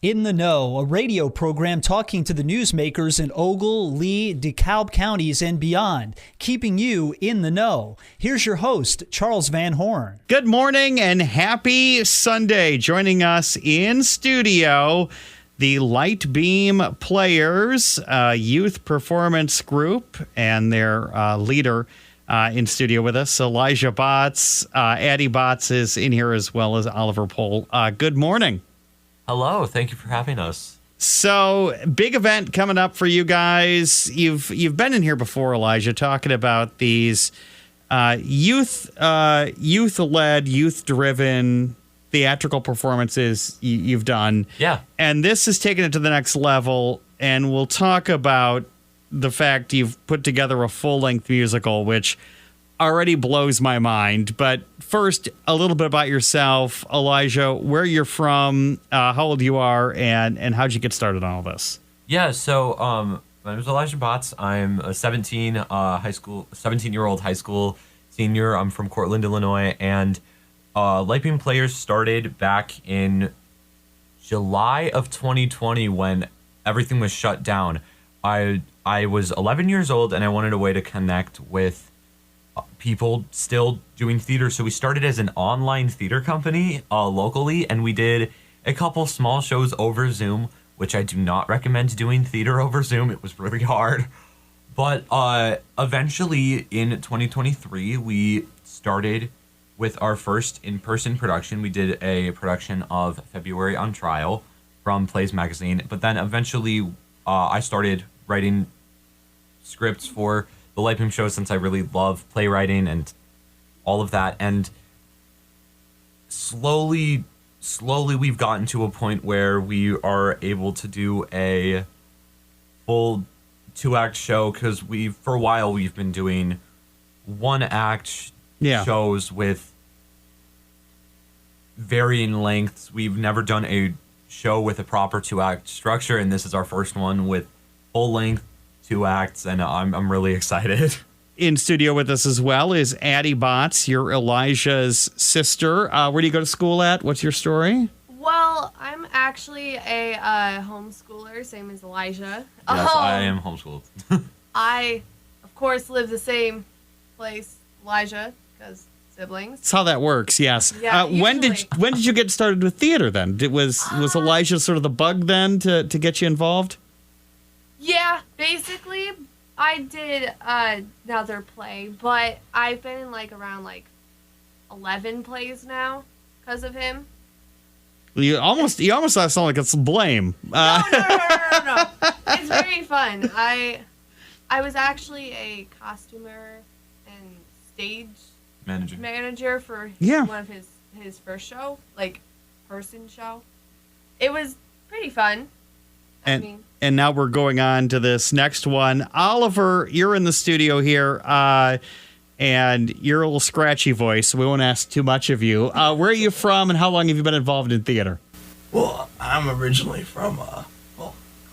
In the Know, a radio program talking to the newsmakers in Ogle, Lee, DeKalb counties and beyond, keeping you in the know. Here's your host, Charles Van Horn. Good morning and happy Sunday. Joining us in studio, the Light Beam Players youth performance group and their leader in studio with us, Elijah Botts. Addie Botts is in here as well as Oliver Pohl. Good morning. Hello, thank you for having us. So, big event coming up for you guys. You've been in here before, Elijah, talking about these youth-led, youth-driven theatrical performances you've done. Yeah. And this is taking it to the next level, and we'll talk about the fact you've put together a full-length musical, which already blows my mind. But first, a little bit about yourself, Elijah, where you're from, how old you are, and how'd you get started on all this? Yeah, so my name is Elijah Botts. I'm a 17-year-old high school senior. I'm from Cortland, Illinois, and Light Beam Players started back in July of 2020 when everything was shut down. I was 11 years old, and I wanted a way to connect with people still doing theater, so we started as an online theater company locally, and we did a couple small shows over Zoom, which I do not recommend doing theater over Zoom. It was really hard. But eventually in 2023 we started with our first in-person production. We did a production of February on Trial from Plays Magazine, but then eventually I started writing scripts for the Light Beam show since I really love playwriting and all of that. And slowly we've gotten to a point where we are able to do a full 2-act show, because for a while we've been doing 1-act shows with varying lengths. We've never done a show with a proper 2-act structure, and this is our first one with full length 2 acts, and I'm really excited. In studio with us as well is Addie Botts. You're Elijah's sister. Where do you go to school at? What's your story? Well, I'm actually a homeschooler, same as Elijah. Yes, I am homeschooled. I, of course, live the same place, Elijah, because siblings. That's how that works. Yes. Yeah, when did you get started with theater then? Was Elijah sort of the bug then to get you involved? Yeah, basically, I did another play, but I've been in around 11 plays now because of him. You almost sound like it's blame. No. It's very fun. I was actually a costumer and stage manager for one of his first show, person show. It was pretty fun. And now we're going on to this next one. Oliver, you're in the studio here, and you're a little scratchy voice, so we won't ask too much of you. Where are you from, and how long have you been involved in theater? Well, I'm originally from, a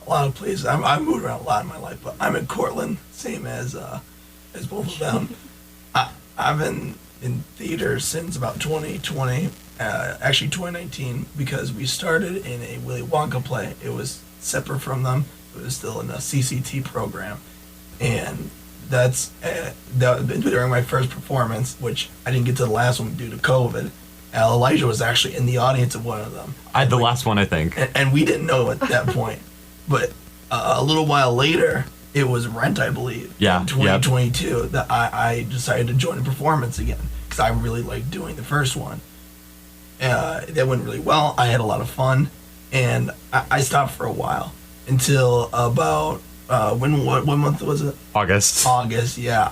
lot of places. I've moved around a lot in my life, but I'm in Cortland, same as both of them. I've been in theater since about 2020, actually 2019, because we started in a Willy Wonka play. It was separate from them. It was still in a CCT program, and that during my first performance, which I didn't get to the last one due to COVID. Elijah was actually in the audience of one of them. The last one, I think. And we didn't know at that point, but a little while later, it was Rent, I believe. Yeah. In 2022, that I decided to join a performance again because I really liked doing the first one. That went really well. I had a lot of fun. And I stopped for a while until about what month was it? August, yeah.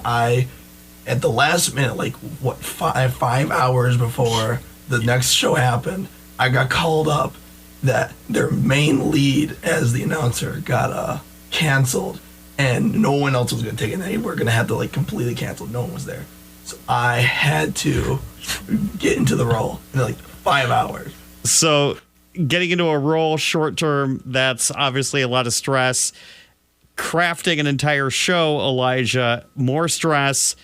At the last minute, 5 hours before the next show happened, I got called up that their main lead as the announcer got canceled, and no one else was going to take it. They were going to have to completely cancel. No one was there, so I had to get into the role in 5 hours. So, getting into a role short term, that's obviously a lot of stress. Crafting an entire show, Elijah, more stress.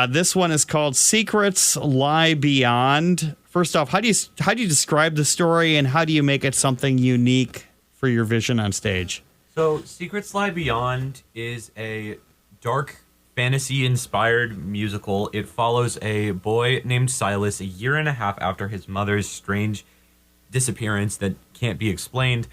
This one is called Secrets Lie Beyond. first off, how do you describe the story, and how do you make it something unique for your vision on stage? So, Secrets Lie Beyond is a dark fantasy-inspired musical. It follows a boy named Silas a year and a half after his mother's strange disappearance that can't be explained,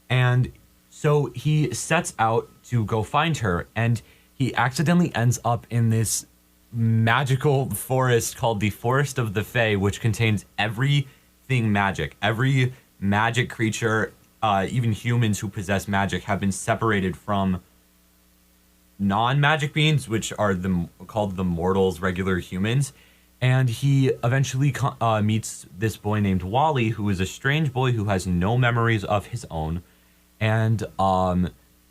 and so he sets out to go find her, and he accidentally ends up in this magical forest called the Forest of the Fae, which contains everything magic. Every magic creature, even humans who possess magic, have been separated from non-magic beings, which are called the mortals, regular humans. And he eventually meets this boy named Wally, who is a strange boy who has no memories of his own. And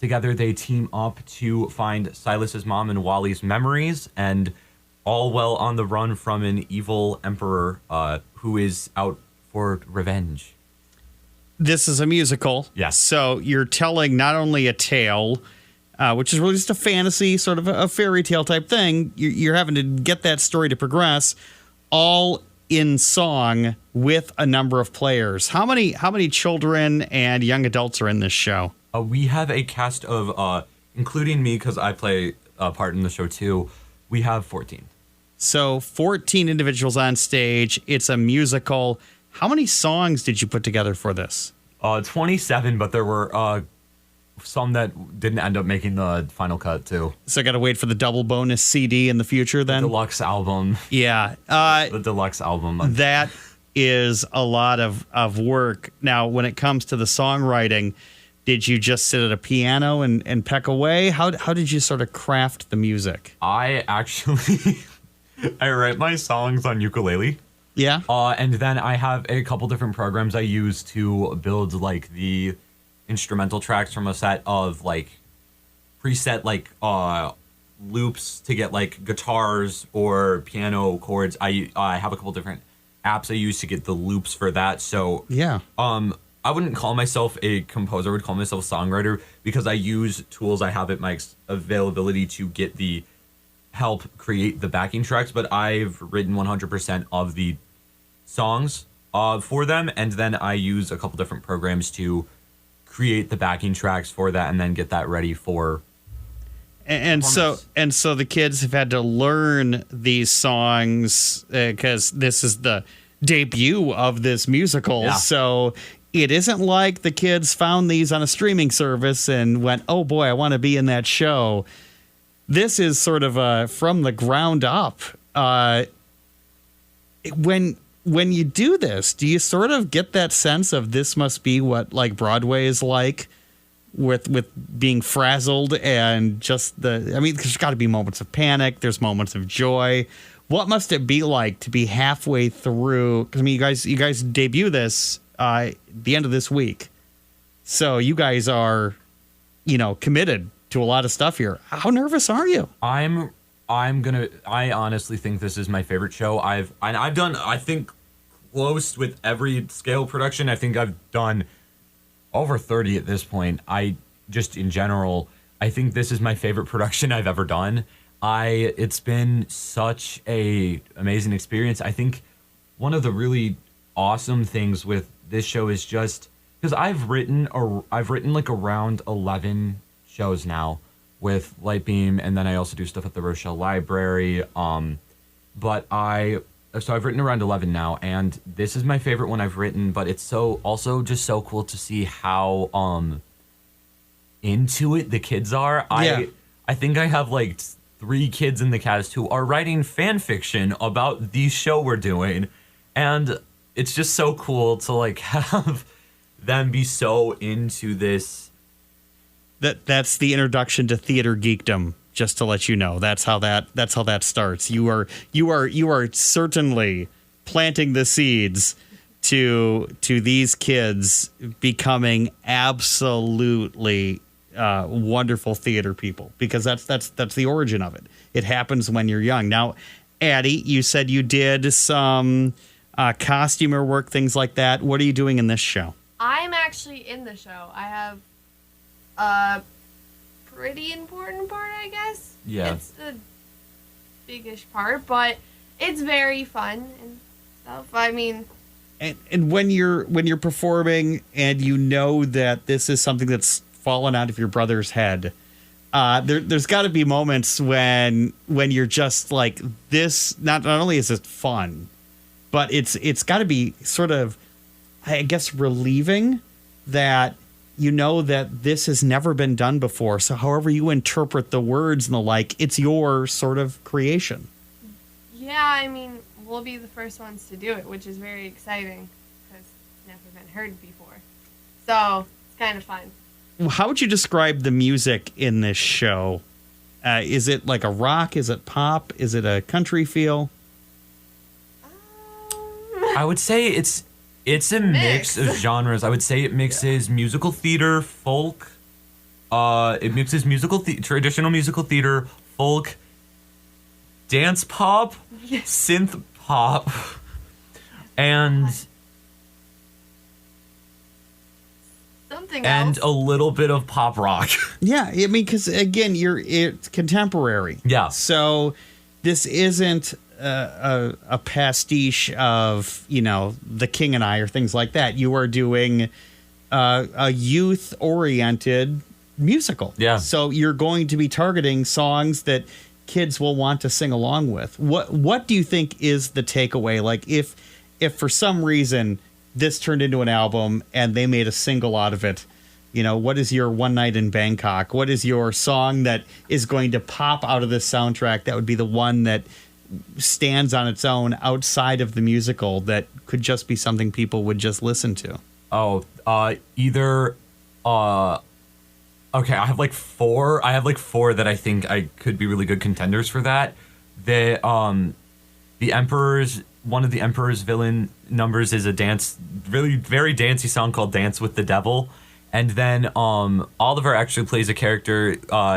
together they team up to find Silas's mom and Wally's memories, and all while on the run from an evil emperor who is out for revenge. This is a musical. Yes. So you're telling not only a tale, which is really just a fantasy, sort of a fairy tale type thing. You're having to get that story to progress, all in song with a number of players. How many children and young adults are in this show? We have a cast of, including me, because I play a part in the show too, we have 14. So 14 individuals on stage. It's a musical. How many songs did you put together for this? 27, but there were some that didn't end up making the final cut too. So I got to wait for the double bonus CD in the future then? The deluxe album. Yeah. The deluxe album. That is a lot of work. Now, when it comes to the songwriting, did you just sit at a piano and peck away? How did you sort of craft the music? I actually, I write my songs on ukulele. Yeah. And then I have a couple different programs I use to build like the instrumental tracks from a set of like preset like loops to get like guitars or piano chords. I have a couple different apps I use to get the loops for that. So yeah. I wouldn't call myself a composer. I would call myself a songwriter because I use tools I have at my availability to get the help create the backing tracks. But I've written 100% of the songs for them, and then I use a couple different programs to create the backing tracks for that, and then get that ready for. And so the kids have had to learn these songs because this is the debut of this musical. Yeah. So it isn't like the kids found these on a streaming service and went, oh boy, I want to be in that show. This is sort of from the ground up. When you do this, do you sort of get that sense of this must be what like Broadway is like with being frazzled and just there's got to be moments of panic. There's moments of joy. What must it be like to be halfway through? Because I mean, you guys debut this the end of this week, so you guys are, committed to a lot of stuff here. How nervous are you? I honestly think this is my favorite show. I've done, I think, close with every scale production. I think I've done over 30 at this point. In general, I think this is my favorite production I've ever done. It's been such a amazing experience. I think one of the really awesome things with this show is just because I've written like around 11 shows now with Lightbeam, and then I also do stuff at the Rochelle Library. So I've written around 11 now, and this is my favorite one I've written. But it's also just so cool to see how into it the kids are. Yeah. I think I have like 3 kids in the cast who are writing fan fiction about the show we're doing, and it's just so cool to like have them be so into this. That's the introduction to theater geekdom. Just to let you know, that's how that starts. You are certainly planting the seeds to these kids becoming absolutely wonderful theater people, because that's the origin of it. It happens when you're young. Now, Addie, you said you did some costumer work, things like that. What are you doing in this show? I'm actually in the show. I have a pretty important part, I guess. Yeah. It's the biggish part, but it's very fun and stuff. I mean, And when you're performing and you know that this is something that's fallen out of your brother's head, there's got to be moments when you're just like, this. Not only is it fun, but it's got to be sort of, I guess, relieving that you know that this has never been done before. So however you interpret the words and the like, it's your sort of creation. Yeah, I mean, we'll be the first ones to do it, which is very exciting because it's never been heard before. So it's kind of fun. How would you describe the music in this show? Is it like a rock? Is it pop? Is it a country feel? I would say it's a mix of genres. I would say it mixes musical theater, folk. It mixes traditional musical theater, folk, dance pop, synth pop, and something else. And a little bit of pop rock. Yeah, I mean, because again, it's contemporary. Yeah. So this isn't a pastiche of, The King and I or things like that. You are doing a youth-oriented musical. Yeah. So you're going to be targeting songs that kids will want to sing along with. What do you think is the takeaway? Like, if for some reason this turned into an album and they made a single out of it, what is your One Night in Bangkok? What is your song that is going to pop out of this soundtrack that would be the one that stands on its own outside of the musical that could just be something people would just listen to? Okay, I have like four that I think I could be really good contenders for that. One of the Emperor's villain numbers is a really very dancey song called Dance with the Devil. And then Oliver actually plays a character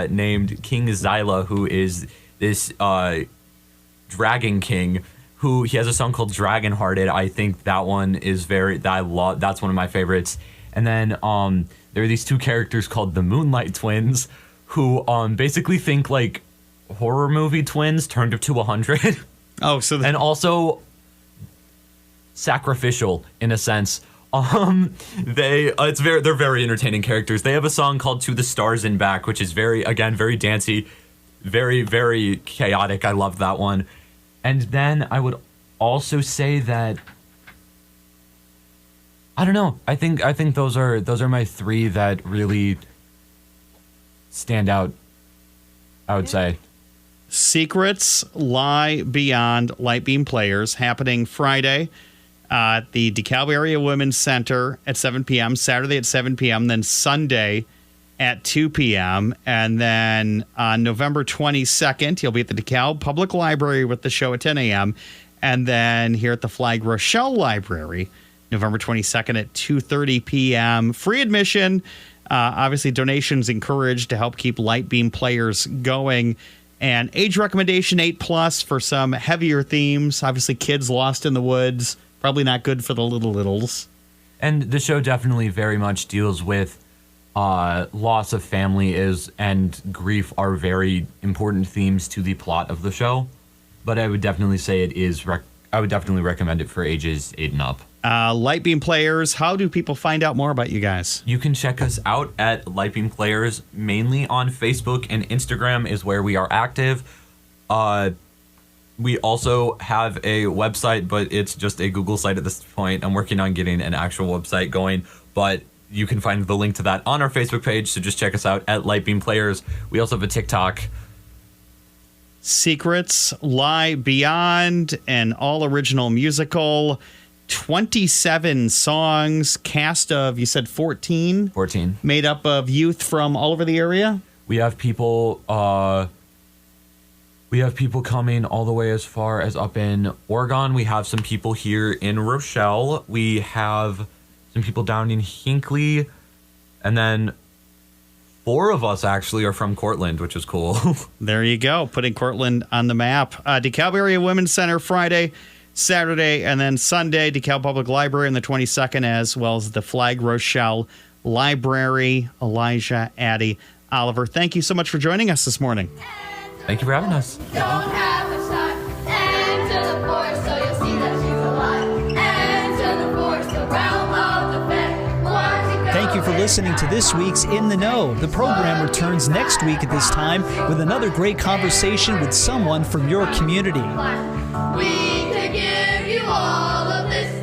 named King Zyla, who is this dragon king, who he has a song called Dragon Hearted. I think that one is that's one of my favorites. And then there are these two characters called the Moonlight Twins, who basically think like horror movie twins turned up to 100. Oh, so and also sacrificial in a sense. They're very entertaining characters. They have a song called To the Stars and Back, which is very dancey, very, very chaotic. I love that one. And then I would also say that, I don't know. I think those are my three that really stand out, I would say. Secrets Lie Beyond Lightbeam Players, happening Friday at the DeKalb Area Women's Center at 7 p.m., Saturday at 7 p.m., then Sunday at 2 p.m., and then on November 22nd, you'll be at the DeKalb Public Library with the show at 10 a.m., and then here at the Flag Rochelle Library, November 22nd at 2:30 p.m. Free admission. Obviously, donations encouraged to help keep Lightbeam Players going. And age recommendation 8+ for some heavier themes. Obviously, kids lost in the woods. Probably not good for the littles. And the show definitely very much deals with loss of family and grief are very important themes to the plot of the show. But I would definitely say I would definitely recommend it for ages 8 and up. Lightbeam Players, how do people find out more about you guys? You can check us out at Lightbeam Players, mainly on Facebook, and Instagram is where we are active. We also have a website, but it's just a Google site at this point. I'm working on getting an actual website going, but you can find the link to that on our Facebook page, so just check us out at Lightbeam Players. We also have a TikTok. Secrets Lie Beyond, an all-original musical, 27 songs, cast of, you said 14? 14. Made up of youth from all over the area? We have people coming all the way as far as up in Oregon. We have some people here in Rochelle. We have some people down in Hinckley. And then 4 of us actually are from Cortland, which is cool. There you go, putting Cortland on the map. DeKalb Area Women's Center Friday, Saturday, and then Sunday, DeKalb Public Library on the 22nd, as well as the Flag Rochelle Library. Elijah, Addie, Oliver, thank you so much for joining us this morning. Thank you for having us. Don't have a shot. Enter the forest so you'll see that she's alive. Enter the forest. listening to this week's In the Know. The program returns next week at this time with another great conversation with someone from your community. We could give you all of this.